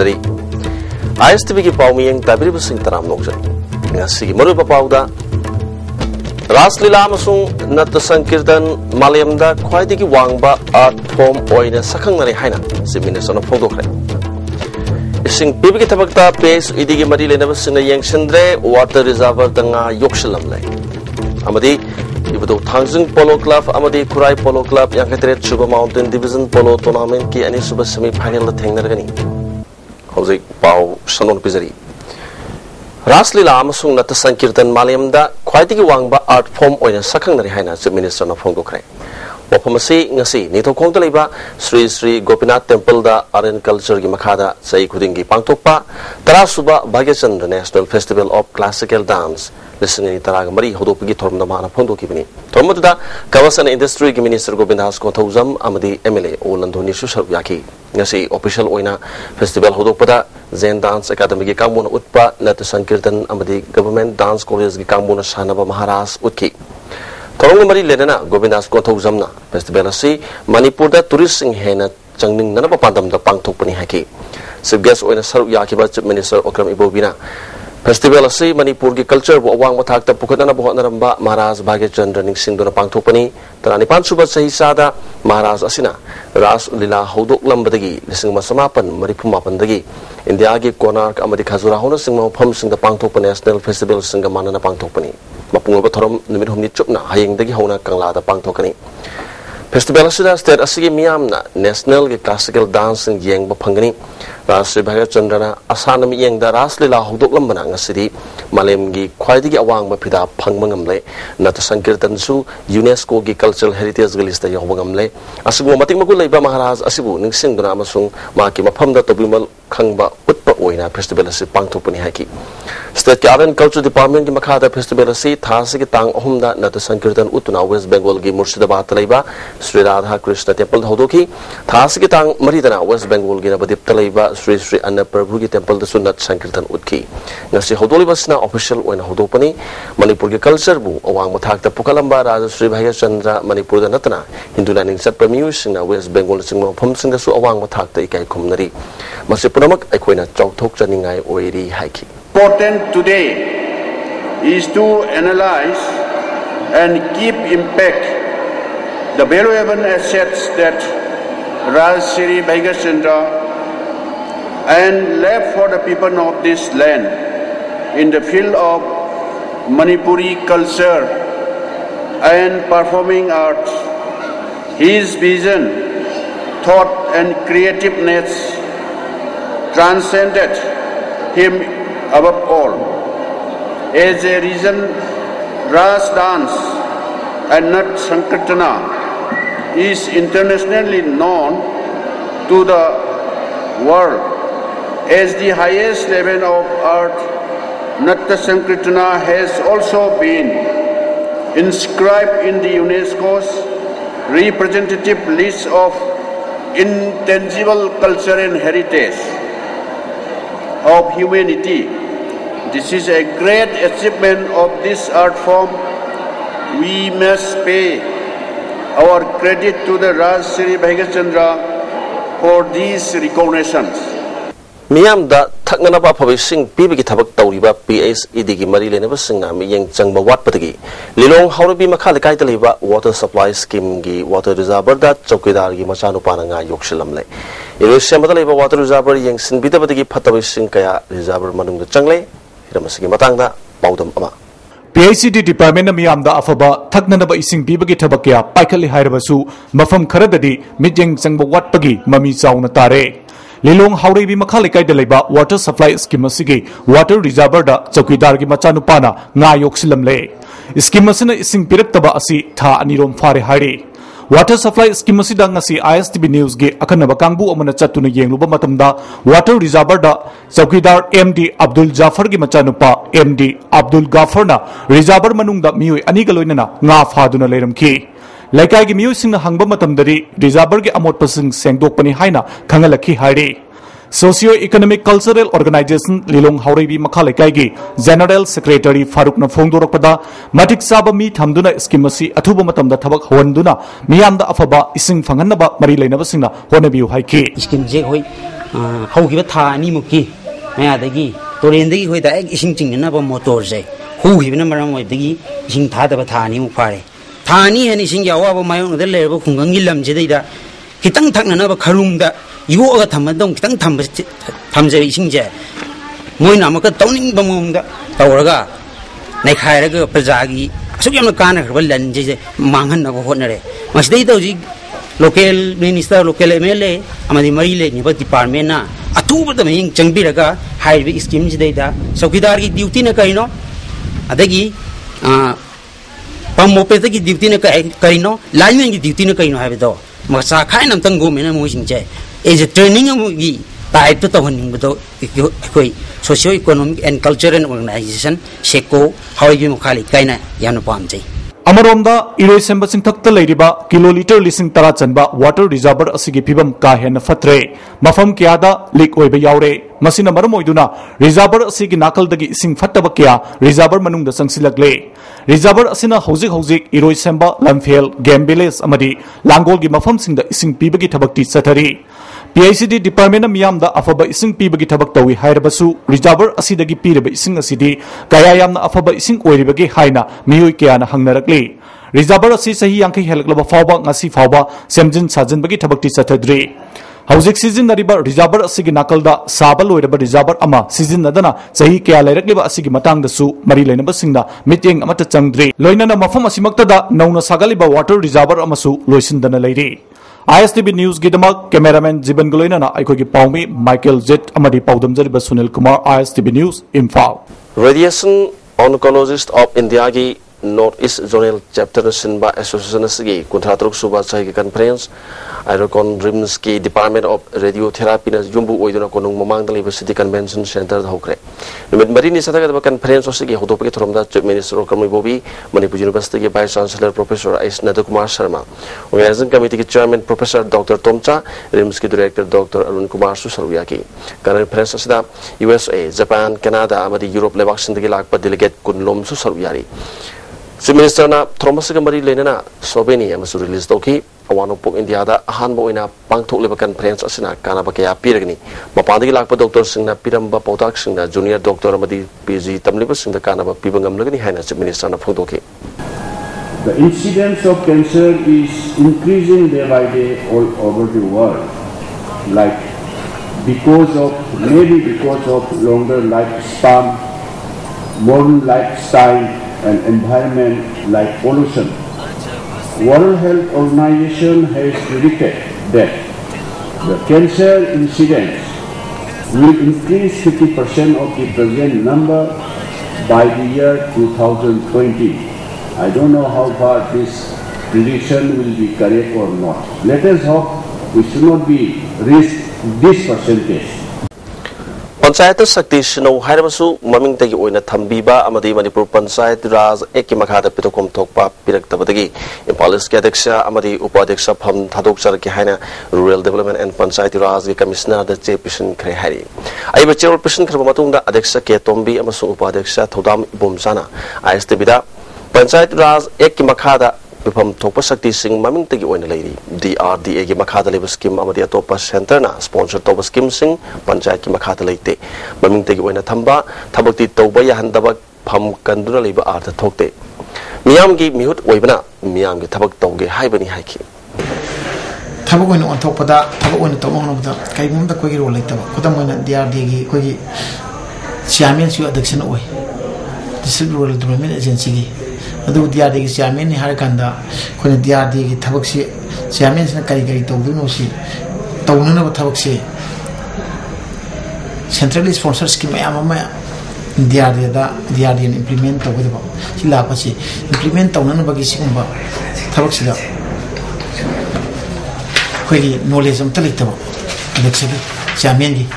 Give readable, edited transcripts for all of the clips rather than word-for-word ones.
ꯊꯝꯖꯔꯤ ISTV की पाउमियंग ताबिरिबसिंग तराम नोकजरी ngasi मरुबा पाउदा रासलीला अमसुंग नत संकीर्तन मालयमदा ख्वाइदिगी वांगबा आर्ट फॉर्म ओइना सखंगनरे हाइना चीफ मिनिस्टर न फोंदोखरे इसिंग पिबिगी थबकता पेस इदिगी मरी लेनबसिंग यंगसंद्रे वाटर रिजर्वर दंगा योक्सलमले अमदी इबदो थांगजिंग पोलो क्लब अमदी खुराई पोलो क्लब यांगतरे सुबा माउंटेन डिवीजन पोलो टूर्नामेंट की अनि सुबा सेमीफाइनल थेंगनरगनी हौजिक पाउ सनोन पिजरी रासलीला अमसुंग नत संकीर्तन मालयमदा ख्वाइदिगी वांगबा आर्ट फॉर्म ओइना सखंगनरे हाइना चीफ मिनिस्टर न फोंदोखरे वफमसी ngasi निथोखोंगदा लेबा श्री श्री गोपीनाथ टेम्पल दा आर्ट एंड कल्चर की मखादा चई खुदिंगी पांगथोकपा 30 सुबा Bhagyachandra national festival of classical dance लिसनिंग तराग मरी होदोपगी थोरमदा माना फोंदोकिबनी थोरमदुदा कमर्स एंड इंडस्ट्री की मिनिस्टर गोविंदास कोथौजम अमदी एमएलए ओलंधोनी सुसर याकी ngasi ऑफिशियल ओइना फेस्टिवल होदोपदा जैन डांस एकेडमी की कांगमुन उत्पा नत संकीर्तन अमदी गवर्नमेंट डांस कॉलेज की कांगमुन सानबा महाराज उत्की थोरंग मरी लेना गोविंदास कोथौजमना फेस्टिवल असि मणिपुर दा टूरिस्ट सिंह हेना चंगनिंग ननबा पांदम दा पांगथोकपनी हाकी चीफ गेस्ट ओइना सरुक याकीबा चीफ मिनिस्टर ओक्रम इबोबिना फेस्टिवल असि मणिपुर की कल्चर बु अवांग मथाकता पुखतना बहनरंबा महाराज भाग्यचंद्र निंगसिंगदुना पांगथोकपनी 35 सुबा सहिसादा महाराज असिना रास लीला हौदोकलंबदगी लिसिंग मसमापन मरिफुमापनदगी इंडिया की कोनार्क अमदी खजुराहोना सिंगमा फम सिंगदा पांगथोकप नेशनल फेस्टिवल सिंग मानना पांगथोकपनी मपुंगबा थोरम निमित हमनि चुपना हायेंदगी होना कंगलादा पांगथोकनी फेस्टिवल असिदा स्टेट असिगी मियामना नेशनल के क्लासिकल डांस येंगबा फंगनी राष्ट्र भाग्यचंद्रना असानम येंगदा रासलीला हौदोकलंबना ngasi मालेमगी ख्वाइदिगी अवांगबा फिदा फंगमंगमले नत संकीर्तनसु यूनेस्को की कल्चरल हेरिटेज लिस्ट यौबंगमले असुगो मतिंग मगु लेबा महाराज असिबु निंगसिंगदुना अमसुंग माकी मफमदा तोबिमल खंगबा उत्पा ओइना फेस्टिवल असि पांगथोकपनी हाकी स्टेट के आर्ट एंड कल्चर डिपार्टमेंट की मखादा फेस्टिवल असि थासे की तांग अहुमदा नत संकीर्तन उतुना वेस्ट बंगाल की मुर्शिदाबाद लेबा श्री राधा कृष्ण टेम्पल होदोकी थासे की तांग मरीदना वेस्ट बंगाल की नबदीप लेबा श्री श्री अन्न प्रभु की टेम्पल दसु नत संकीर्तन उतकी ngasi होदोलिबसना ऑफिशियल ओइना होदोपनी मणिपुर के कल्चर बु अवांग मथाकता पुकलंबा राजा श्री भाग्यचंद्र मणिपुर दा नतना हिंदू लाइनिंग चटपा म्यूजिक वेस्ट बंगाल सिंग मफम सिंगसु अवांग मथाकता इकाई खुमनरी मसे पुनमक अखोइना चौथोक चनिंगाई ओइरी हाइकी Important today is to analyze and keep impact the valuable assets that Raj Shri Bhaigachandra and left for the people of this land in the field of Manipuri culture and performing arts. His vision, thought and creativeness transcended him above all. As a reason, Ras dance and Nat Sankirtana is internationally known to the world as the highest level of art. Nat Sankirtana has also been inscribed in the UNESCO's representative list of intangible culture and heritage of humanity. This is a great achievement of this art form. We must pay our credit to the Raj Shri Bhaigachandra for these recognitions. मियामदा थकनबा फबिसिंग पीबगी थबक तौरिबा PSED की मरी लेनबा सिंगना मियंग चंगबा वाटपदगी लिलोंग हाउरबी मखा लेकाय तलेबा water supply scheme की water reservoir दा चौकीदार की मचानुपानंगा योक्सलमले इरोसेमदा लेबा वाटर रिजर्वर यंग सिनबिदबदगी फतबिसिंग कया रिजर्वर मनुंग चंगले हिरमसगी मतंगदा पाउदम अमा PICD डिपार्टमेंट मियामदा अफबा थकननबा इसिंग पीबगी थबकया पाइखली हायरबसु मफम खरददी मियंग चंगबा वाटपगी ममी चाउना तारे लिलोंग हाउरेबी मखा लेकाय दलेबा वाटर सप्लाई स्कीम असिगी वाटर रिजर्वर दा चौकीदार की मचानुपाना nga योक्सिलमले स्कीम असिना इसिंग पिरक्तबा असि था अनिरोम फारे हाइरे वाटर सप्लाई स्कीम असिदा ngasi ISTV न्यूज गे अखनबा कांगबु अमना चतुना येंगलुबा मतमदा वाटर रिजर्वर दा चौकीदार MD अब्दुल जाफर की मचानुपा MD अब्दुल गाफरना रिजर्वर मनुंगदा मियोय अनिगा लोइनना nga फादुना लेरमखी लेकाय की मियोसिंग हंगबा मतमदरी रिजर्वर के अमोटपसिंग सेंगदोकपनी हाइना खंगलखी हाइरे socio economic cultural organisation Lilong Haoreibi Makha Leikai की जनरल सेक्रेटरी फारूक न फोंगदोरकपदा मटिक साबा मी थमदुना स्कीम असि अथुबा मतमदा थबक होनदुना मियामदा अफबा इसिंग फंगनबा मरी लेनबसिंगना होनबियु हाइकी स्कीम जे होई hꯧꯈꯤꯕ ꯊꯥ ꯑꯅꯤꯃꯨꯛꯀꯤ ꯃꯌꯥꯗꯒꯤ ꯇꯨꯔꯦꯟꯗꯒꯤ ꯑꯩꯈꯣꯏ ꯗꯥꯏꯔꯦꯛ ꯏꯁꯤꯡ ꯆꯤꯡꯅꯅꯕ ꯃꯣꯇꯣꯔꯁꯦ ꯍꯧꯈꯤꯕꯅ ꯃꯔꯝ ꯑꯣꯏꯕꯗꯒꯤ ꯏꯁꯤꯡ ꯊꯥꯗꯕ ꯊꯥ ꯑꯅꯤꯃꯨꯛ ꯐꯥꯔꯦ ꯊꯥ ꯑꯅꯤ ꯍꯦꯟꯅ ꯏꯁꯤꯡꯒꯤ ꯑꯋꯥꯕ ꯃꯥꯌꯣꯛꯅꯗ ꯂꯩꯔꯕ ꯈꯨꯡꯒꯪꯒꯤ ꯂꯝꯁꯤꯗꯩꯗ खितंग थकननब खरुंगदा योगा थमदम खितंग थमजरी इसिंगजे मोइना अमक तौनिंग बमोंगदा तौरगा नैखायरगा प्रजागी असुक यामना कानखरबा लंजे मांगहनब होनरे मसिदै तौजी लोकल मिनिस्टर लोकल एमएलए अमदि मरी लेनिबा डिपार्टमेंट ना अथुबद मयिंग चंगबिरगा हाइरबि स्कीम जिदैदा चौकीदार की ड्यूटी न करिनो अदगी पमोपेत की ड्यूटी न करिनो लाइनमैन की ड्यूटी न करिनो हाइबदो मसा खाइन अमतंग गोमेना मोइसिंगजे एज ए ट्रेनिंग अमगी टाइप तो तहनिंगबदो अखोई socio economic and cultural organisation सेको हाइबि मुखाली काइना यानो पामजै अमरोमदा इरोइसेंब सिंथक्ता लेरिबा किलोमीटर लिसिंग तरा चनबा वाटर रिजर्वर असिगी फिबम का हेन फत्रे मफम क्यादा लीक ओइबा यावरे मसिना मरम ओइदुना रिजर्वर असिगी नाकलदगी इसिंग फट्टबा क्या रिजर्वर मनुंगदा संगसिलगले रिजर्वर असिना हौजिक हौजिक इरोइसेंब लमफेल गेम विलेज अमदी लांगोलगी मफमसिंगदा इसिंग पीबगी थबक्ति सथरी PICD डिपार्टमेंट मियामदा अफबा इसिंग पीबगी थबक तवी हायरबसु रिजर्वर असिदगी पीरबा इसिंग असिदी कया यामना अफबा इसिंग ओइरिबगी हायना मियोय कयाना हंगनरकले रिजर्वर असि सही यांखै हेलकलबा फावबा ngasi फावबा सेमजिन साजिनबगी थबक्ति सथद्री हौजिक सिजिनरिबा रिजर्वर असिगी नाकलदा साबा लोइरबा रिजर्वर अमा सिजिनदना सही कया लेरकलिबा असिगी मतांगदसु मरी लेनबा सिंगदा मिटिंग अमता चंगद्री लोइनना मफम असिमक्तदा नौना सागलिबा वाटर रिजर्वर अमसु लोइसिनदना लेरी ISTV न्यूज गिदमक कैमरामैन जीवन गुलोइना अखोगी पाउमी माइकल जेट अमदी पाउदमजरिबा Sunil Kumar ISTV news Imphal radiation oncologist of India की नॉर्थ ईस्ट जोनल चैप्टर सिंबा एसोसिएशन की 53 सुबा चाहि कॉन्फ्रेंस आइरोकॉन रिम्स की डिपार्टमेंट ऑफ रेडियोथेरापी न युम्बु ओइदुना कोनुंग ममांग दलिबा सिटी कन्वेंशन सेंटर होख्रे निमित मरीनि सथगदबा कॉन्फ्रेंस ओसिगी होदोपके थरोमदा चीफ मिनिस्टर कर्मी बोबी मणिपुर यूनिवर्सिटी के vice chancellor professor S Nandakumar Sharma organising committee के chairman professor doctor Tomcha RIMS की डायरेक्टर डॉक्टर अरुण कुमार सुसरुया की कॉन्फ्रेंस असिदा USA जापान कनाडा अमदी यूरोप लेबाकसिंदगी लाकपा डेलीगेट कुनलोम सुसरुयारी चीफ मिनिस्टर ना थ्रोमसग मरी लेना सोबेनी अमसु रिलीज तौकी अवानोपोक इंडिया दा अहानबो ओइना पांगथोकलेबा कॉन्फ्रेंस असिना कानाबा कया पिरगनी मपानदगी लाकपा डॉक्टर सिंगना पिरंबा पौताक सिंगना जूनियर डॉक्टर अमदी PG तमलिबा सिंगदा कानाबा पिबंगमलगनी हाइना चीफ मिनिस्टर ना फोंदोके The incidence of cancer is increasing day by day all over the world, maybe because of longer lifespan, modern lifestyle and environment like pollution. World Health Organization has predicted that the cancer incidence will increase 50% of the present number by the year 2020. I don't know how far this prediction will be correct or not. Let us hope we should not be reached this percentage. Panchayat शक्ति सिनो हाइरबसु ममिंग तगी ओइना थंबीबा अमदी मणिपुर पंचायत राज एक की मखादा पितोकम थोकपा पिरक्तबदगी Imphal east के अध्यक्ष अमदी उपाध्यक्ष फम थादोकचर के हाइना rural development and panchayat राज के commissioner the चे पिशन खरे हाइरी आइबा चेयर पिशन खरबा मतुंगदा अध्यक्ष के तोंबी अमसु उपाध्यक्ष थौदाम इबुमसाना ISTV दा पंचायत राज एक की मखादा विफम थोप शक्ति सिंह ममिंग तगी ओइना लेरी DRDA की मखादा लेब स्कीम अमदी अतोपा सेंटर ना स्पॉन्सर तोब स्कीम सिंह पंचायत की मखादा लेते ममिंग तगी ओइना थंबा थबक्ति तौबा याहंदबा फम कंदुना लेब आर्थ थोकते मियाम की मिहुत ओइबना मियाम की थबक तौगे हाइबनी हाइकी थबक ओइना ओंथोकपदा थबक ओइना तौहोनबदा काइगुमदा कोगी रोल लेतबा खुदम ओइना DRDA की कोगी चेयरमैन सु अध्यक्ष ओइ डिस्ट्रिक्ट रूरल डेवलपमेंट एजेंसी की DRDA की चेयरमैन ने हर कंदा कोने DRDA की थबक से चेयरमैन से करी करी तौदुनो सी तौननब थबक से सेंट्रली स्पॉन्सर स्कीम यामा DRDA दा DRDA ने इंप्लीमेंट तौगदबा सि लापसे इंप्लीमेंट तौननब की सिगुंबा थबक सिदा कोई नॉलेज अमता लेतबा अध्यक्ष की चेयरमैन की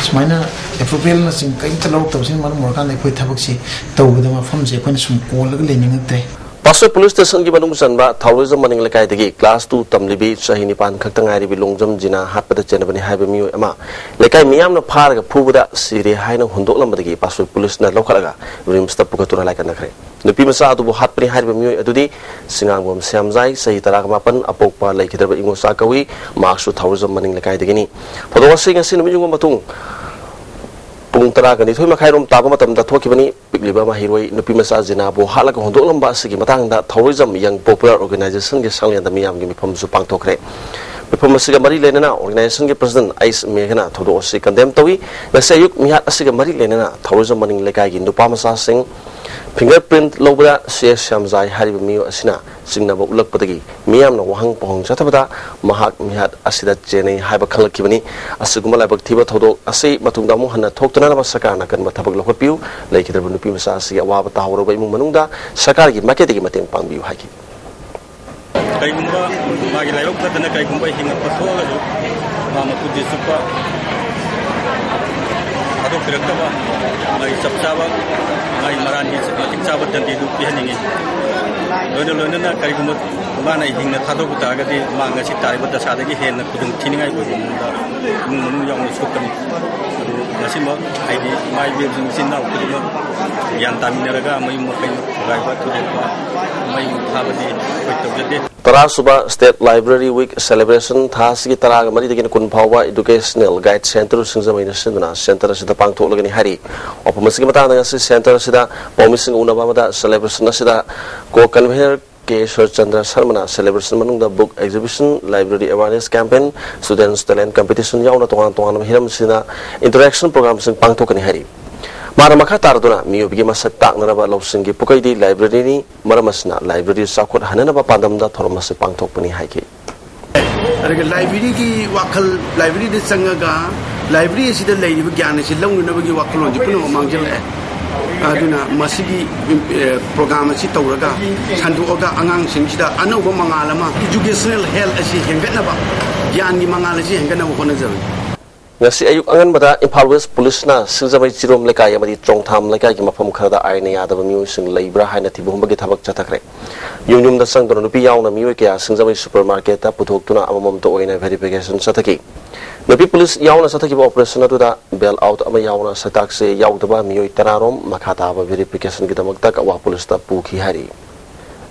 सुमाइना एप्रोप्रियल ना सिंग कई तलौ तबसिन मन मोरकान लेखोय थबक से तौगदमा फमसे कोन सुम कोलग लेनिंगते पासो पुलिस स्टेशन की मनुंग चनबा थाउरिजम मनिंग लेकाय दगी क्लास 2 तमलिबी सही निपान खक्ता ngairibi longjam jina happada chenabani haiba miyo ama lekai miyam na pharaga phubada sire haina hundoklamdagi paso police ना लोखलागा रिम्स तपुका तुरा लाइक नखरे नुपी मचा अदुबु हातपनि हारिबा मियोय अदुदि सिंगांगोम श्यामजाई सही तराग मापन अपोकपा लेखिदरबा इंगोसा कवी मार्क्सु थाउजम मनिंग लेकाइदगिनी फदोसी ngasi numingo matung pung tara gani thoi makhairom taba matam da thokibani pigliba ma hiroi nupi masa jinabo halaka hondolamba sigi matang da tourism yang popular organization ge sanglian da miyam gi mifam su pangthokre mifam asiga mari lenana organization ge president ais megana thodo osi condemn towi nasayuk mihat asiga mari lenana tourism maning lekai gi nupa masa sing fingerprint lobra cs shamjai hariba miyo asina singnaba ulakpadagi miyam na wahang pohong chathabada mahak mihat asida chenei haiba khalakibani asuguma laibak thiba thodok ase matungda mu hanna thoktana na sakana kan mathabak lokotpiu leikidar nupi masa asi awaba tahawro imung manungda sakar gi market gi mateng pangbiu haki kaigumba magi laibak thadana kaigumba hinga pathoga du mama pudi supa ado kirakaba mai sapsaba mai marani sapatik saba dandi du pihaningi loina na kaigumba mana hinga thadok tagadi manga si taiba dasadagi henna kudung thiningai bogumda munu yang sukani nasima aidi mai bejing sinna ukudima yan taminaraga mai mokai gaiba tudekwa mai thabadi koitobjade Tara Suba State Library Week Celebration Thasigi Taraga Mari Degin Kun Pawa Educational Guide Center Singzamina Sinduna Center Sida Pangto Lagani Hari Opamasigi Matanga Center Sida Pomising Unabamada Celebration Sida Ko Convener K. Chandra Sarmana Celebration Manung Book Exhibition Library Awareness Campaign Students Talent Competition Yauna Tuan Tuan Hiram Sina Interaction Programs in Pangto Kani Hari Mara maka tarduna miyo bigi masak tak naraba lausingi pukai di library ni maramasna library sakut hanana ba pandam da thormase pangthok pani haiki arga library ki wakal library de sangaga library sida leiri bi gyan si lawu na bagi wakal onji puno mangjel aduna masigi program si tawraga sandu oga angang singida anoba mangalama educational health asi hengatna ba gyan ni mangala si hengatna ba kona jawi ngasi ayuk angan bada Impal West Police na silzamai chirom lekai amadi chongtham lekai gi mafam khada aina yadaba miu sing leibra haina thibum bagi thabak chatakre yumyum da sang dono pi yauna miu kya silzamai supermarket ta puthok tuna amamam to oina verification sathaki napi police yauna sathaki ba operation atu da bail out ama yauna satak se yaudaba miu tararom makhata ba verification gi tamak tak awa police ta pukhi hari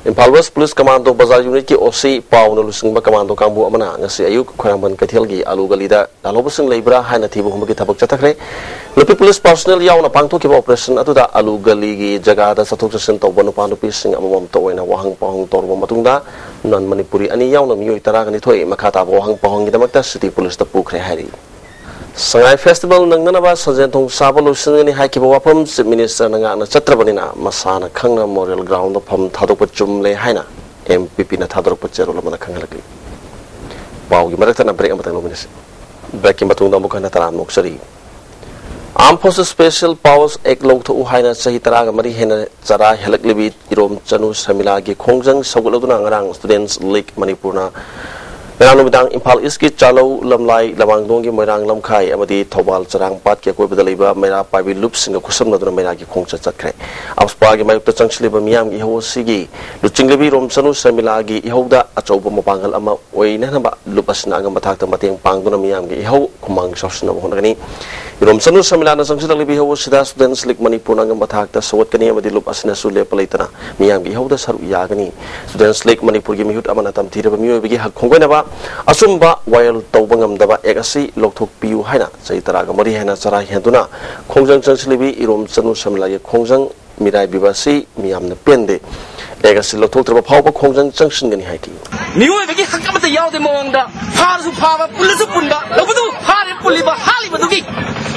Impal West Police Commando Bazar Unit ki OC Pauna Lusing ba Commando Kambu amana ngasi ayuk khorangban kathel gi alu galida dalobusing leibra haina thibu humagi thabak chatakre lopi police personnel yauna pangtho ki operation atu da alu gali gi jaga da sathok jasin tawbanu panu pising amamam to oina wahang pahong torbo matungda non Manipuri ani yauna miyoi taragani thoi makhata wahang pahong gi damakta city police ta pukre hari Sangai Festival nangnanaba sanjentong sabalo singani haikiba wapam Chief Minister nanga na chatrabanina masana khangna Memorial Ground da pham thadok chumle haina MPP na thadok pachero lamana khanghalakli Bawgi marakta na break amatang lominis Break matungda mukha na taram noksari Armed Forces Special Powers Act logtho haina sahi taraga mari hena chara helaklibi irom chanu samila gi khongjang sogoloduna ngarang Students League Manipurna Merang bidang Impal East ki Chalo Lamlai Lamang Dong ki Merang Lamkhai amadi Thobal Charang Pat ki koi badaliba Mera Paibi Loop singa kusam naduna Mera ki khongcha chakre Apspa gi mayuk ta changchliba miyam gi ho sigi luchinglebi romchanu samila gi ihoda achauba mapangal ama oina naba loop asna angam bathak ta mateng pangduna miyam gi iho khumang sosna honagani romchanu samila na changchlibi ho sida Students League Manipur angam bathak ta sawat kani amadi loop asna sule palaitana miyam gi ihoda saru yagani Students League Manipur gi mihut amana tam thiraba miyo bi hak khongoi naba Asumba while Tobangam daba egasi Loktok Piu Haina, Saitaraga Mari Hena Sara Henduna, Kongjang Chanslibi, Irom Sanu Samlaya Kongjang, Mirai Bibasi, Miam the Pende, Egasi Lotok Papa Kongjang Junction in Haki. New Viki Hakamata Yao de Monda, Hazu Pava, Pulisupunda, Lobudu, Hari Puliba, Hali Maduki,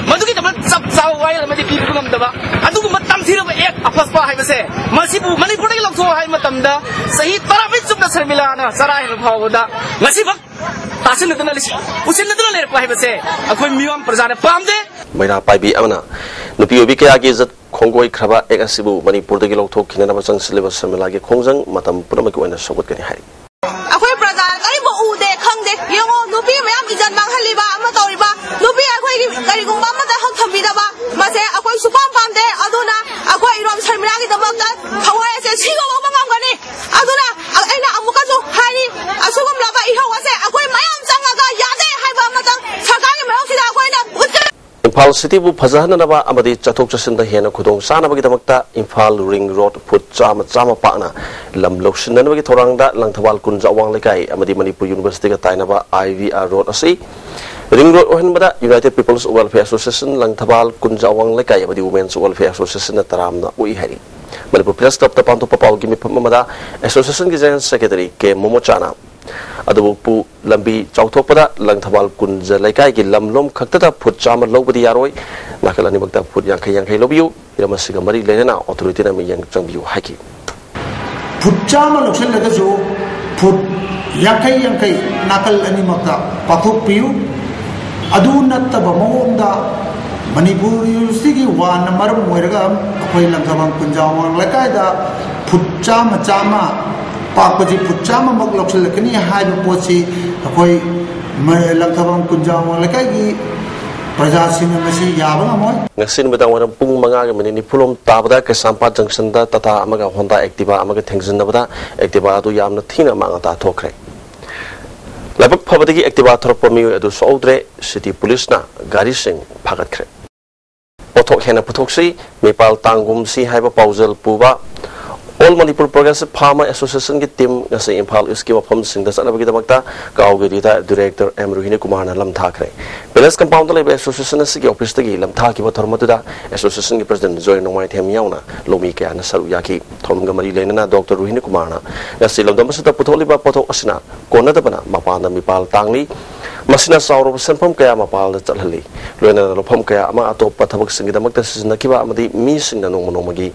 Maduki, the Sapsa, while the people of Daba, Adumatam Zero, Apaspa, I say, Masibu, Manipuri Lokso, Haimatamda, Sahi Paravits of the Sermilana, Sarai of Hawada, Masiva, Tasin the Nalis, Usin the Nalir, I say, a Quimium Prasana Pamde, Mera Paibi Amana, Nupi Bika is at Kongoi Kraba, Egasibu, Manipur the Gilok, Kinabasang Silver Samilagi Kongjang, Matam Puramako and Sobat Hari. Akwai Prasana, Karibu Ude, Kangde, Yongo, Nupi, Mam is at Manghaliba, Amatoriba, Nupi, Karigumba, Hotamidaba, Mase, Akwai Supam Pamde, Aduna, Akwai Rom Samilagi, the Mata, Hawaii says, Higo Mangani, Aduna, Aina Amukazu, Hari, Asugum Lava, Iho was it, Akwai Mayam Zangaga, Yade, Hibamata, Sakaki, Melchida, Imphal City bu Fazahanaba Amadi Chatok Chasin the Hena Kudong Sanabagidamata, Imphal Ring Road, Put Chama Pakna, Lam Lokshin and Toranga, Langtawal Kunja Wanglikai, Amadi Manipur University Tainaba, IVR Road Asi, Ring Road Ohenbada, United People's Welfare Association, Langtawal Kunja Wanglikai, Amadi Women's Welfare Association at Taramna Uihari. Manipur Press Club the Panto Papal Gimi Pamada, Association General Secretary K. Momochana. Adupu Lambi Chautopada, Langtawal Kunja Laikai, Lamlom Kakata, put Chama Lobody Yaroi, Nakalani Bakta put Yankai Lobu, Yamasiga Mari Lena, Authority Yang Jambu Haki. Put Chama Lokshan Lagazo, put Yankai, Nakal Animaka, Patok Piu, Adunata Bamonda, Manipuri Sigi, one Maram Wergam, Apoy Langtavan Kunjawan Lakaida, put Chama. Papaji Puchama Moklokani, High Pochi, Akoi Langtavang Kunjama Lakagi, Prajasin Masi Yavana. Nasin with our Pung Manga, Manipulum, Tabada, Kasampa Junction, Tata, Amaga Honda, Activa, Amaga Things in Navada, Activa to Yamnatina Mangata Tokre. Labuk Pavati Activa Torpomu, Edu Soldre, City Police na, Garising, Pagatre. Potok Hena Potoxi, Mepal Tangum, Si Hyper Pausel Puba. All Manipur Progressive Farmer Association team as a Impal Iski of Homes in the Sanabagita, Gaugita, Director Emruhine Kumana Lam Takre. Beles Compound Labor Association is the Opistagi, Lam Taki Tormatuda, Association President Zoe Nomai Temiana, Lomika and Saruyaki, Tom Gamari Lena, Dr. Ruhine Kumana, Nasilam Damasita Putoliba Poto Asina, Konadabana, Mapana Mipal Tangli, Masina Saur Senpom Kaya Mapal Talali, Lena Lopom Kaya Amato Patabak Singidamakas Nakiva Amadi, missing the Nomonomagi.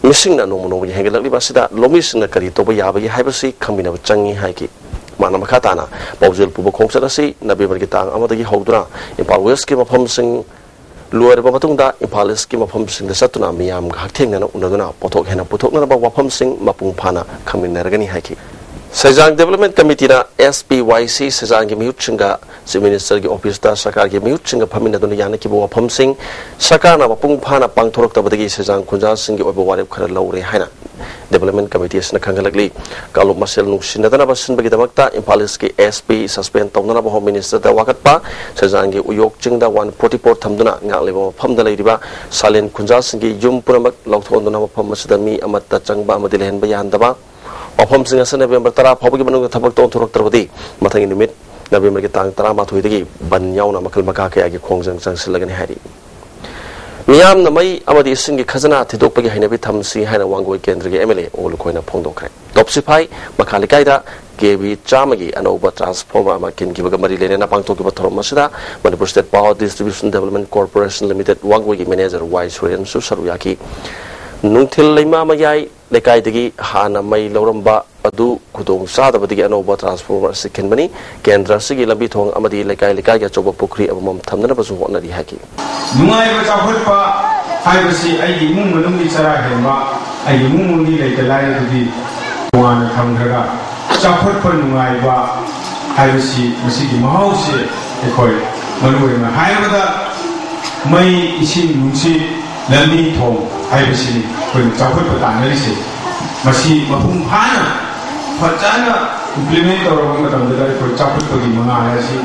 Missing na no Hangel Basida, Lomis in the Carito Yabi, Hibasi, coming of Changi Haki. Manamakatana, Bowsil Pubocomsasi, Nabibagitan, Amadi Hodra, in Power Scheme of Homsing, Lua Babatunda, in Palace Scheme of Homsing, the Satuna, Miam, Hating and Unaduna, Potok and Potok about Wapomsing, Mapumpana, coming Naragani Haki. Sejang Development Committee na SPYC Sejang Muchinga, the Minister Office da Sakar Muchinga Pamina Dunayana Kibo Pomsing, Sakana Pungpana Pangtorok Tabadi Sejang Kunja Sing over what Lowry Hana. Development Committee is Nakangalagli, Galup Marcel Nushinadana Basin Bagidamakta, in Paliski SP suspend Tonana Home Minister da Wakatpa, Sejang Uyok Chinda 144 Tamduna, Nalibo Pamda Ladiba, Salin Kunja Singi Yum Puramak, Lokondana Pomasadami, Amata Changba Madilan Bayandaba. Of Sing November Tara, Public Tabak to Torokti, Matang in the mid, November Tang Tarama to the Banyana Makalmakaka, Kongs and Silagan Harry. Miam Namai, Amadi Singi Kazana, Tidopa Hanabitam, Si Hana Wango Kendri Emily, or Lukoina Pondokre. Topsipai, Makalikaida, gave Chamagi, and over Transformer, Makin Givagamari Lena Pangtoki Masida, Manipur State Power Distribution Development Corporation Limited, Wango Manager, Wise Rayan Susaruyaki. Nuntil Lima Mayai, Lekaidigi, Hana May Loramba, Adu, Kudong Sada, but the Anova Transformer Second Money, Kendra Sigi Labitong, Amadi Lekai Lekaya Choba Pukri, a mom Tamnabas of Wanadi Haki. Nungai was a Hulpa, I will see a Mumuni Sarahema, a Mumuni like the line to be one Kamdra. Chapurpa Nungaiva, I will see Masiki Mahausi, a coil. Manuima, however, May Ishi Munsi. Lambi Tom, I will see when Chaput analysis. Masi Mapum Hana, Fatana, implement or for Chaput for the Manasi,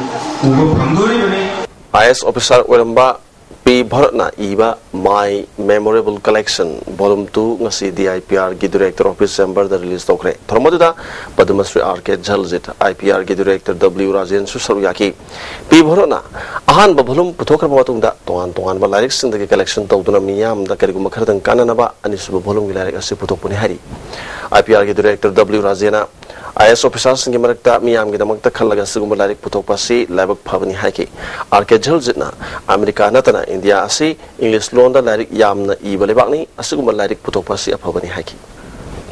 Ugo Panduri. IS Officer Uramba P. Bharatna Eva, My Memorable Collection, Volume 2, Nasi IPR Director of December, the release Tokre. Tormoda, Padamasri Arcade Jalzit, IPR Director W. Rajan Susaruyaki. P. Bharatna, Ahan Babulum, Putoka Batunda, Toan lyrics in the collection, Toduna Miam, the Karigumakartan Kananaba, and his Bulum lyric as Putopuni Hari. IPR Director W. Razena. IS officers in Gimarakta, Miam Gidamakta Kalaga Sugumalarik Putopasi, Labak Pavani Haki, Arcade Zitna, America Natana, India Asi, English Londa Larik Yamna Ibalibani, Asugumalarik Putopasi, a Pavani Haki.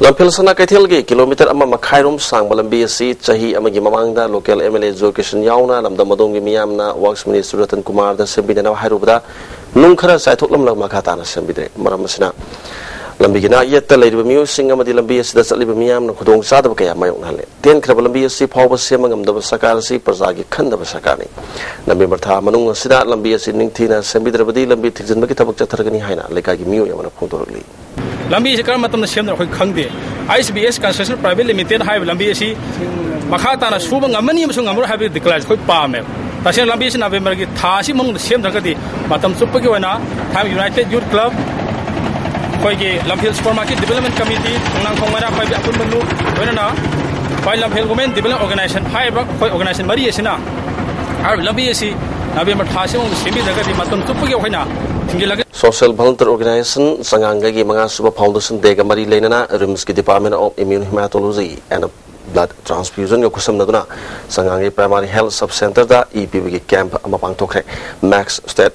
Lampilsana Katilgi, kilometer Ama Makairum, Sang Balambi Asi, Chahi Amagimamanga, local MLA Zokishan Yauna, Lamdamadongi Miamna, Works Minister Ratan Kumar, the Sembina Haruba, Nunkara Saitolam Makatana Sembide, Maramasina. Lambigina yet the lady of music, Amadi Lambias, that's a Libamiam, Kudong Sadabaka, my own Hale. Then Krabalambias, Power Semangam, the Sakarasi, Pazagi, Kanda Sakani. Nambimata, Manunga Sida, Lambias, Nintina, Sembidabadi, Lambitis, and Makita Targani Hina, like I give you a Pontorli. Lambi is a Karmatam Shem of Kangdi. ISBS Concession Private Limited High Lambiasi, Makata, Subang, and many of them have declared good palm. तसें लंबी से नवेम्बर की थासी मंग same धरगदी मतम चुप की वना थाम United youth club कोई के लंफेल सुपर मार्केट डेवलपमेंट कमिटी नंग खोंगना कोई अपुन बनु वना कोई लंफेल वुमेन डेवलपमेंट ऑर्गेनाइजेशन फाइव कोई ऑर्गेनाइजेशन मरी एसिना आर लंबी एसी नवेम्बर थासी मंग सेमी धरगदी मतम चुप की होइना Social Volunteer Organization Sangangagi Manga Super Foundation Dega Mari Lenana Rims Department of Immune Hematology and Blood Transfusion Yokusam Naduna Sangangi Primary Health Sub Center da EPV Camp Amapang Tokre Max State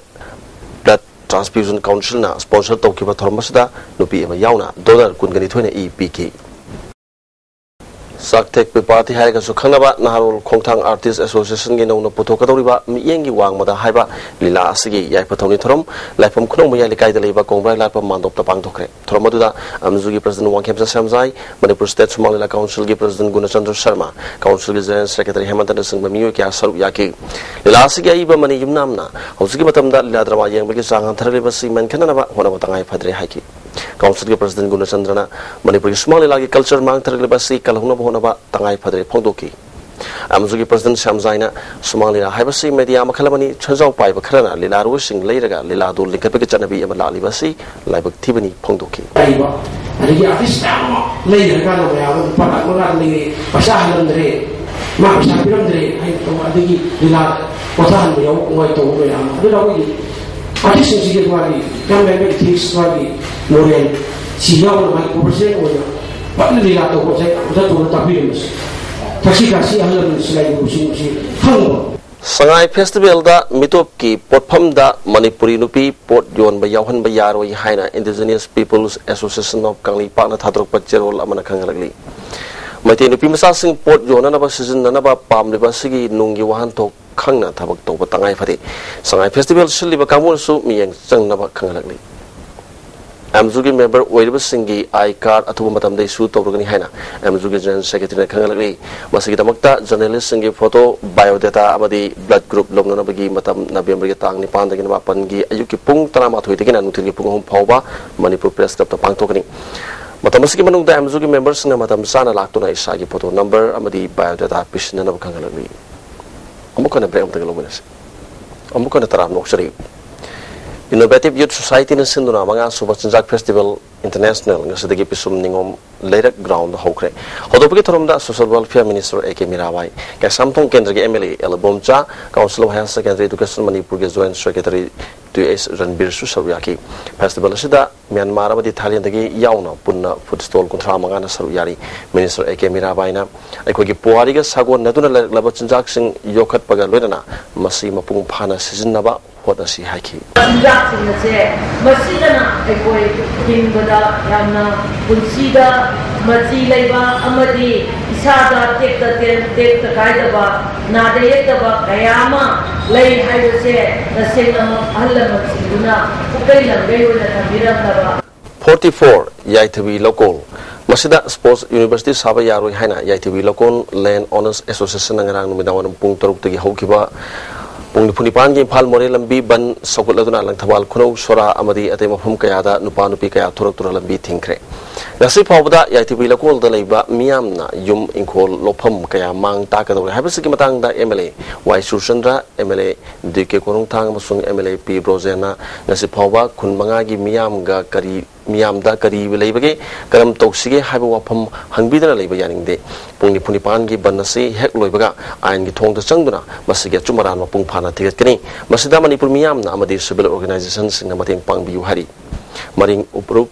Blood Transfusion Council na sponsor Tokiba Thormasda Nupi Yauna Dollar Kungani Twin EPK Saktek Party Haga Sukhanaba Naharul Kongtang Artists Association Gino Potokadoriba Miengi Wang Mada Haiba Lila Asigi Yapatoni Trom Lipum Kunomia Likai the Leba Kongra Lapa Mand of the Pangtokre Tromaduda Amzugi President Wang Kemsa Samzai Manipur State Somalila Council President Gunachandra Sharma Council General Secretary Hemantan Miuka Saru Yaki Lila Asigi Iba Mani Yumnamna Hosiki Matamda Ladrama Yang Sang Taribasi Mankanaba Honabatangai Padre Haki Council President Gunachandra Manipur Somalila Culture Mang Taribasi Kalhuna Tangai Padre Pondoki. Amzugi President Shamzaina, Somalia, Hibasi, Media Makalamani, Chazau Pai, Bakrana, Lila Rushing, Later, Lila Dul, Likapikanabi, and Malali Basi, like Tibani Pondoki. And he has this later, Paramurani, Pashalandre, Maksapirandre, Lila, Potan, Waito, the addition to get money, can make things money, Morian, Siao, my conversation. Sangai Festival da Mitopki Potpam da Manipuri Nupi Port Yon Bayahan Bayaro Haina Indigenous Peoples Association of Kangli Partner Tadrok Pachero Amanakangali. Mati Nupi Masasing Port Yonanaba season Nanaba Pam Libasigi Nungi Wahanto Kangna Tabak Toba Tangai Fati. Sangai Festival Shiliba Kamusu Miang Sangnaba Kangali. Amzugi member Waiba Singi I card at Matam de Su Togani Hana, Amzugi General Secretary Kangali, Masiki Damakta, journalist Singi photo, biodata, Abadi, blood group, Lomnabagi, Matam Nabiamrigatang, Nipanda, Mapangi, Ayuki Pung, Tanama Twitigan, and Nutri Pung Pova, Manipur Press Club Pantokani. Matamasiki Manung, the Amzugi members, Namatam Sana Laktuna Isagi photo number, Amadi, biodata, Pishin of Kangali. Amukana Brem the Luminous. Amukana Taram Noxari. Innovative Youth Society in Sinduna Manga Subachinjak Festival International Nasadigi Pisum Ningom later ground Hokre. Hodopitorum da Social Welfare Minister A.K. Mirawai, Kasampong Kendra MLA Elabomcha, Council of Health Secretary Education Manipur Joint Secretary to Ranbir Susariaki. Festival Sida, Myanmar Italian Dagi Yauna, Puna Food Stall Contra Mangana Saruyari, Minister A.K. Mirabaina, Equigi Puariga Sago Naduna Labachinjak Sing Yokat Pagaludana, Masima Pung Pana Sizinaba. What does she hike? Masina, a boy, Kimbada, Yana, Punsida, Mazileva, Amadi, Isada, take the Kaidaba, Nadayetaba, Kayama, Lay, I would say, the same Alamat Siduna, Pukayla, Bayuna, 44 YTV Local. Masida Sports University Sabayaro Hana, YTV Local Land Owners Association Nangarang Midawan Puntoruk to Hokiba. Punipan game Pal Morelambi Ban Sokoladuna Langtawal Kuno Sora Amadi at Mafum Kayada Nupanupi Kaya Turakuralambi Tinkre. Nasi Pawda Yati Lakol the Leba Miamna Yum Inkol Lopum Kaya Mang Taka Habisikimatang da MLA Y Sushandra MLA Dike Korungtang Musung MLA P Brozena Nasi Pawa Kunmangagi Miamga Kari Miamda Kari Vilebage Karam Toksige Habawapum Hangbidana Leba Yaning de Punipangi Banasi Hek Loibaga and Gitong the Sanguna Masiga Chumaran Pung Pana Tigatini Masida Manipur Miamna Amadi civil organizations in Amating Pang Biu Hari Maring Upru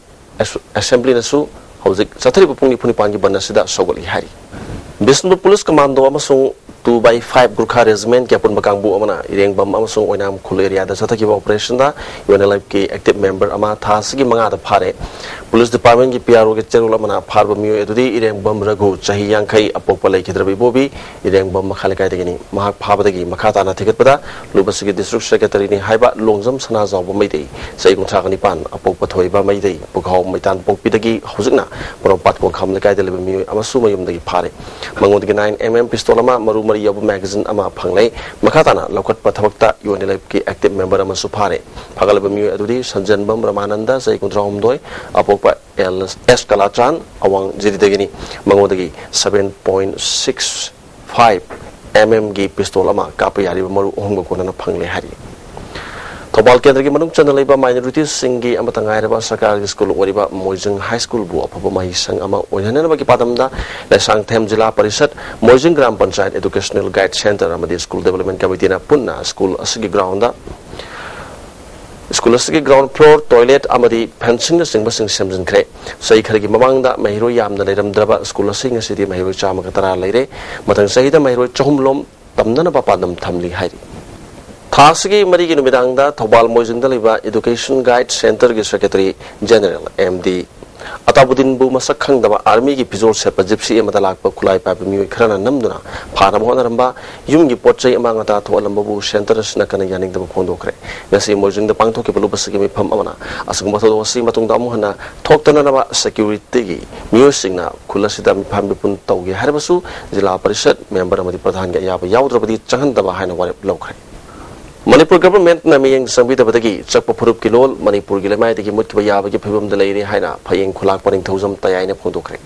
Assembly Nasu Hosik Satari Punipangi Banasida Sogoli Hari Bisnu Police Commando Amasung 2x5 Gurkha Regiment Kapun Bakangbu Amana Ireng Bam Amasung Oinam Kuleria the Sataki operation da UNLFK active member Ama Tasigi Manga the Pare Police Department PRO General Amana Parba Mu Edudi Ireng Bam Ragu Chahi Yankai Apopale Kidrabi Bobi Ireng Bam Makalaka Degini Mahak Pabadagi Makata Ticket Pada Lubasigi District Secretary ni Haiba Longzam Sanaza Maidi Saygun Takanipan Apopatoiba Maidi Bukau Maitan Pokpidagi Hosina Propat Kokam Lakai the Libu Amasuma the Pare Mangodi 9mm Pistolama Maru Yabu magazine Ama Panglay, Makatana, Lokat Patabakta, UNLFK active member Amasupare, Pagalabamu Adudi, Sanjan Bam Ramananda, Saykuntra Doi, Apopa S. Kalachan, Awang Zidagini, Mangodagi, 7.65 mm gi pistol ama kapa yari maru ohum ko na phangle hari thobal kendra gi manung chana leiba minorities singi ama tangai raba sarkar gi school oriba moijing high school bu apaba mai sang ama oinana ba gi padamda lesang them jila parishad moijing gram panchayat educational guide center ama di school development committee na punna school asigi ground da school asigi ground floor toilet amadi fencing na sing basing semjin kre sai khari gi mamang da mahiro yam da leram draba school asing asidi mahiro chama ka tara leire matang sai da mahiro chhum lom tamna na ba padam thamli hairi Thasigi Marigi Numidanga, Tobal Mojindaliba Education Guide Center Secretary General MD Atabudin Bumasakang, the Army Pizol Sepa Gypsy Matalak Kulai Papimu Krana Namduna, Paramona, Yungi Poche Mangata to Alambu Centers Nakana Yaning the Pondokre. Nasi Mojing the Panto Kipalupasaki Pamana, Asamato Simatundamuhana, Toktanaba Security, Musingna, Kulasidam Pambipun Togi Harabasu, Zila Parishat, member of the Pradhanga Yaba Yaudra Chanda behind a Lokre. Manipur government na miyang sambita batagi chakpa phurup kilol Manipur gilamai dagi mutkiba yabagi phibam dalai haina phayeng khulak paring thozam tayai na phondokre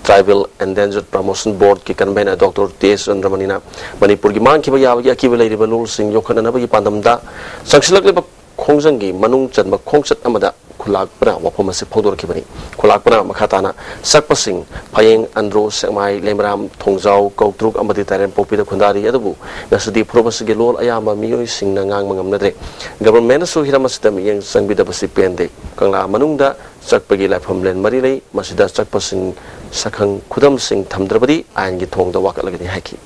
Tribal Endangered Promotion Board ki convener Dr. T.S. Chandramanina Manipur gi mangkiba yabagi akiba leiriba lol sing yokhana bagi pandamda sangsilak leba khongjangi manung chanba khongsat amada khulak pra wapom ase phondor kibani khulak pra makhatana sakpasing phayeng andro semai lemram thongjau kautruk amadi taren popida khundari adabu nasudi probas ge lol ayama miyoi sing na ngang mangam nadre government so hirama system yang sangbida basi pende kangla manungda sakpagi lafam len mari lei masida sakpasing sakhang khudam sing thamdrabadi ain gi thongda wakalagani haki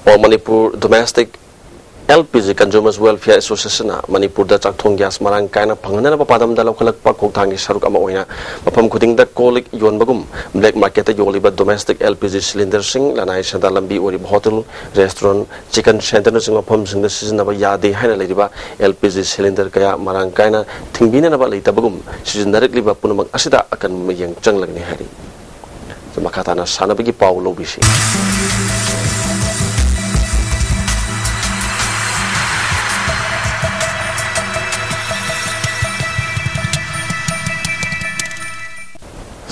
or Manipur domestic LPG Consumers Welfare Association Manipur da chakthong gas marang kaina phangana ba padam da lokhalak pa kokthang saruk ama oina mafam khuding da kolik yon bagum black market ta yoliba domestic LPG cylinder sing lanai sanda lambi ori hotel restaurant chicken center na sing mafam sing da season ba yade haina leiba LPG cylinder kaya marang kaina thingbina na ba leita bagum season directly ba punamak asida akan mayang changlagni hari makatana sanabigi paulo bisi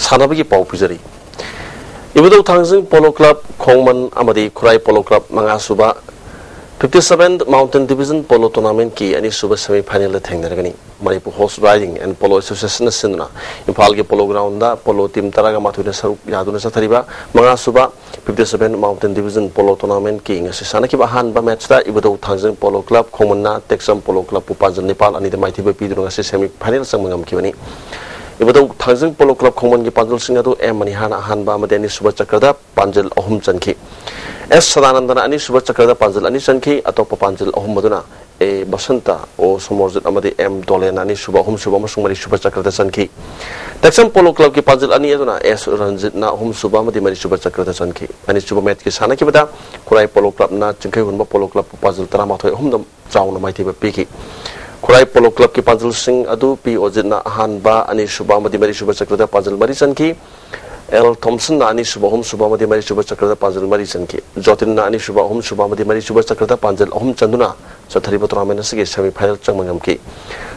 Sanabagi Pau Pizari. Ibudo Tangzing Polo Club, Kongman Amadi Kurai Polo Club, Mangasuba, 57th Mountain Division Polo Tournament Key, and Suba semi final Tangaragani, Manipur Horse Riding and Polo Association Sinduna, Impalgi Polo Ground, Polo Team Taragamatu Yaduna Satariba, Mangasuba, 57th Mountain Division Polo Tournament King, Sanaki Bahan Bamatsta, Ibudo Tangzing Polo Club, Komana, Texan Polo Club, Pupanzan Nepal, and the Mighty Pedro semi final Samangam Kiwani. Ibudo Tangzing Polo Club Common ki Panjal Singadu Manihana Hanba Madani Suba Chakrada Panjal Ohum Chanki S Sadanandana Ani Suba Chakrada Panjal Ani Chanki Atopa Panjal Ohum Maduna E Basanta O Somorjit Amadi M Dolen Ani Suba Hum Suba Masumari Suba Chakrada Chanki Texan Polo Club ki Panjal Ani Aduna S Ranjit Na Hum Suba Madi Mari Suba Chakrada Chanki Ani Suba Met ki Sana ki Bada Kurai Polo Club Na Chingkai Hunba Polo Club Panjal Taramatoi Hum Dam Chauna Maiti Piki Kurai Polo Club ki Panjal Sing Adu P Ojitna Hanba Ani Suba Madi Mari Suba Chakrada Panjal Mari Chanki L Thompson na Ani Suba Hum Suba Madi Mari Suba Chakrada Panjal Mari Chanki Jotin na Ani Suba Hum Suba Madi Mari Suba Chakrada Panjal Hum Chanduna Sathari Tournament Sige semi final Changmangam ki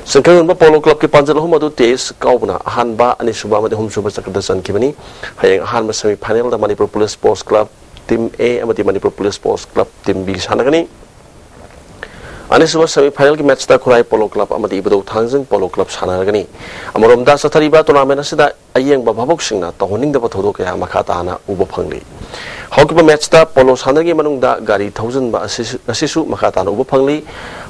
Singkai Hunba Polo Club ki Panjal Hum Adu Tes Kaubna Hanba Ani Suba Madi Hum Suba Chakrada Chanki Bani Hayang Hanba semi final da Manipur Police Sports Club Team A amati Manipur Police Sports Club Team B sanagani Ani Suba semi final ki match da Kurai Polo Club amati Ibudo Tangzing Polo Club sanagani Amoromda Sathariba tournament asida ayeng ba bhabok singna tohoning da pathodo kaya makhata ana uba phangli Hawkiba match da Polo sanagi manungda gari 1000 ba asisu makhata ana uba phangli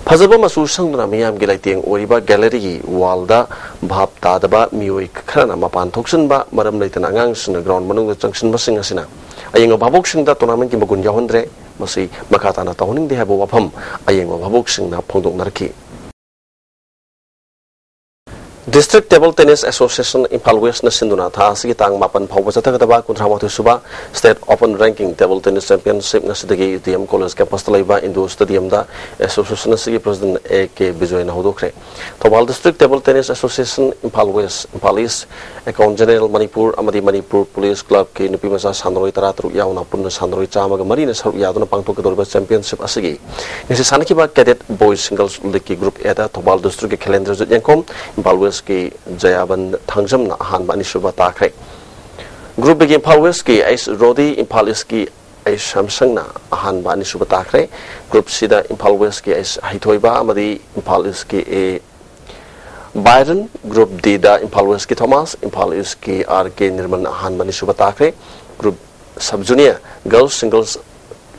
Phajaba masu sangduna miyam gi laiteng oriba gallery gi wall da bhab ta daba mioi khrana mapan thoksin ba maram leitana angang sina ground manungda changsin basing asina ayeng bhabok singda tournament ki magun yahondre masi makhata ana tohoning de habo wafam ayeng bhabok singna phongdok narki District Table Tennis Association Impal West na sinduna tha sigi tang mapan phawba chatagdaba kunthramatu suba State Open Ranking Table Tennis Championship na sidagi UTM College campus laiba Indo Stadium da association sigi President AK Bijoy na hodokre Thobal District Table Tennis Association Impal West Impal East Account General Manipur amadi Manipur Police Club ki nupi masa sanroi taratru yauna punna sanroi chamaga marina saruk yaduna pangtok dorba championship asigi nisi sanaki ba cadet boys singles league group eta Thobal District ke calendar jut yangkom Impal West ki Jayaban Thangjam na Hanba ni Suba Takre Group begin Impal West ki Ice Rodi Impal East ki ai samsangna ahan ba ni suba takre group sida Impal West ki is haithoiba amadi Impal East ki a Byron group D da Impal West ki Thomas Impal East ki RK Nirman ahan ba ni suba takre group sub junior girls singles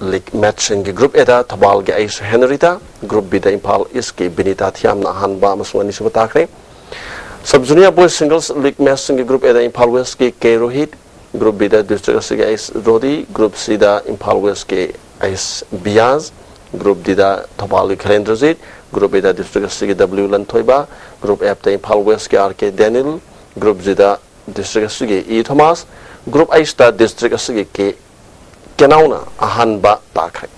league match in group A da Thabal ki Aisha Henrita group B da Impal East ki Binita Thiam na ahan ba masung ni suba takre sub junior boys singles league match in group A da Impal West ki K Rohit group B da district asigi Ais Rodi group C da Impal West ki Ais Biaz group D da Thabal ki Khalendrajit group A da district asigi W Lanthoiba group F da Impal West ki RK Daniel group Z da district asigi E Thomas group Ais da district asigi ki Kenauna ahan ba takre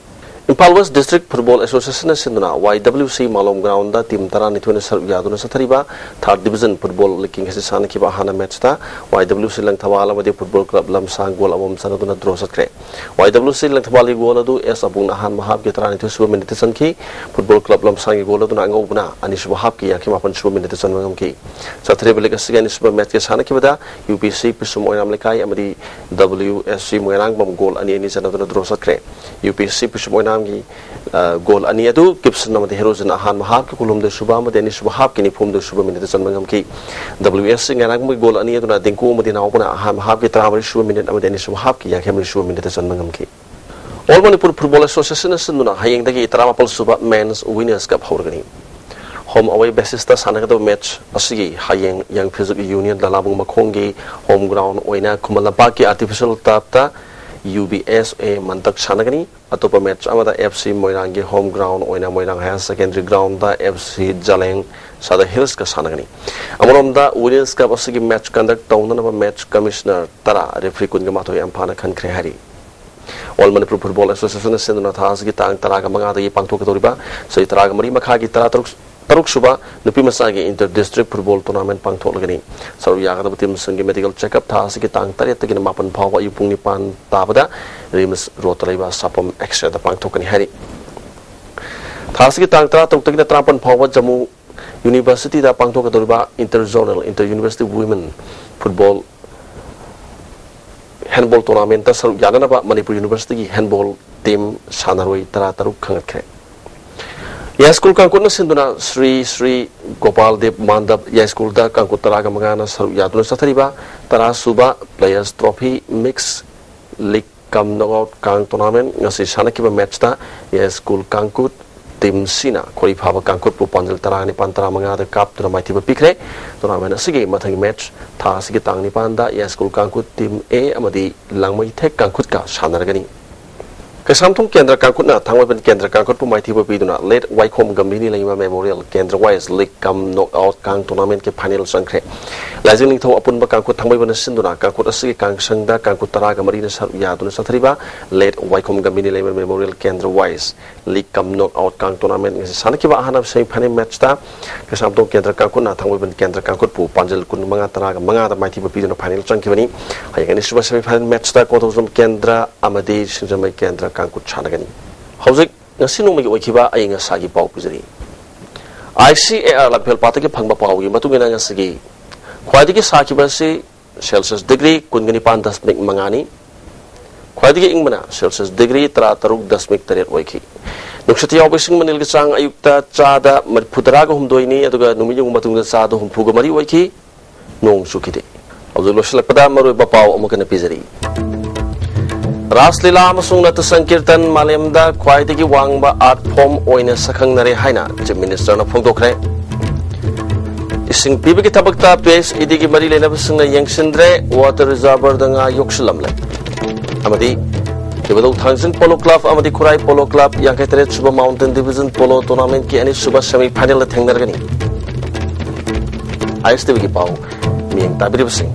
Impal West District Football Association sinduna YWC Malom Ground da team tara nithune saruk yaduna sathariba third division football league hesi san ki ba hana match ta YWC Langthawal amadi football club lamsang goal amom sanaduna draw sakre YWC Langthawal goal adu es abung ahan mahab ki tara nithu suba minute sanki football club lamsang ki goal aduna angobuna ani suba hab ki yakhi mapan suba minute san mangam ki sathari belik asigan suba match ke sana ki bada UPC pisum oinam lekai amadi WSC moirang bom goal ani sanaduna draw sakre UPC pisum oinam goal ani adu Gibson namade heroes na han mahab ki kulum de suba ma deni suba hab ki ni phum de suba minute san mangam ki WSC ngarang mu goal ani adu na dengku mu dina opuna han mahab ki tramari suba minute ama deni suba hab ki ya kemri suba minute san mangam ki All Manipur Football Association sinduna hayeng dagi tramapal suba men's winners cup hawrgani home away basis ta sanagado match asigi hayeng young physical union dalabung makhongi home ground oina kumalapa ki artificial tap ta UBS a mantak sanagani atopa match amada FC Moirangi home ground oina Moirang Higher Secondary ground da FC Jaleng Sada Hills ka sanagani amorom da Winners Cup asigi match conduct tawna na match commissioner tara referee kun ga matoi ampana khan khre hari All Manipur Football Association senduna tha asigi tang tara ga manga da yi pangthok ka toriba sei tara ga mari makha gi tara taruk suba nupi masagi inter district football tournament pangthok lagani saru yaga da tim sangi medical check up tha asigi tang taret tagina mapan phawa yupung ni pan tabada rims rotalaiba sapam extra da pangthok ni hari tha asigi tang tara tok tagina trapan phawa jamu university da pangthok ka toriba interzonal inter university women football handball tournament ta saru yaga na ba Manipur University ki handball team sanaroi tara taruk khangat khe Ya school kangkut na sinduna Sri Gopal Dev Mandap ya school da kangkut taraga mangana saru yaduna sathariba tara suba players trophy mix league kam knockout kang tournament ngasi sanakiba match ta ya school kangkut team sina kori phaba kangkut pu panjal tara ni pantara mangada cup tuna maiti ba pikre tournament asigi mathangi match tha asigi tang ni panda ya school kangkut team A amadi langmai thek kangkut ka sanargani Kesamtung Kendra Kangkut na thangwai ban Kendra Kangkut pu maiti ba biduna late Waikhom Gamini Lima Memorial Kendra Wise League Kam Knockout Kang Tournament ke final sangkre Lajing ning thaw apun ba Kangkut thangwai ban sinduna Kangkut asigi kang sangda Kangkut taraga marina sar yaduna sathariba late Waikhom Gamini Lima Memorial Kendra Wise League Kam Knockout Kang Tournament ngasi sanakiba ahanam semi final match ta Kesamtung Kendra Kangkut na thangwai ban Kendra Kangkut pu panjal kun manga taraga manga da maiti ba biduna final sangkibani hayang ni suba semi final match ta kothosum Kendra amadi sinjamai Kendra Kangkut chanagani hauzik ngasi nongmagi oikiba ai ngasagi pau pujari ICAR lapel pataki phangba pau gi matungena ngasigi khwaidigi sakiba se Celsius degree kungani pan 10 mangani khwaidigi ingmana Celsius degree 33.3 oiki nuksati yawbising manil gi chang ayukta chada marphudaraga humdoini aduga numiyung matungda chada humpuga mari oiki nong sukide hauzik losilakpada maroi bapau amukana pijari Raslila amasung nata sankirtan malemda khwaidagi wangba art form oina sakhangnare haina chief minister na phongdokre ising pibigi tabakta pes idigi mari lenabasungna yengsindre water reservoir danga yokshlamle amadi kibadau thangsing polo club amadi khurai polo club yangkaitere suba mountain division polo tournament ki ani suba semi final la thengnargani ISTV ki pau miyang tabiri basing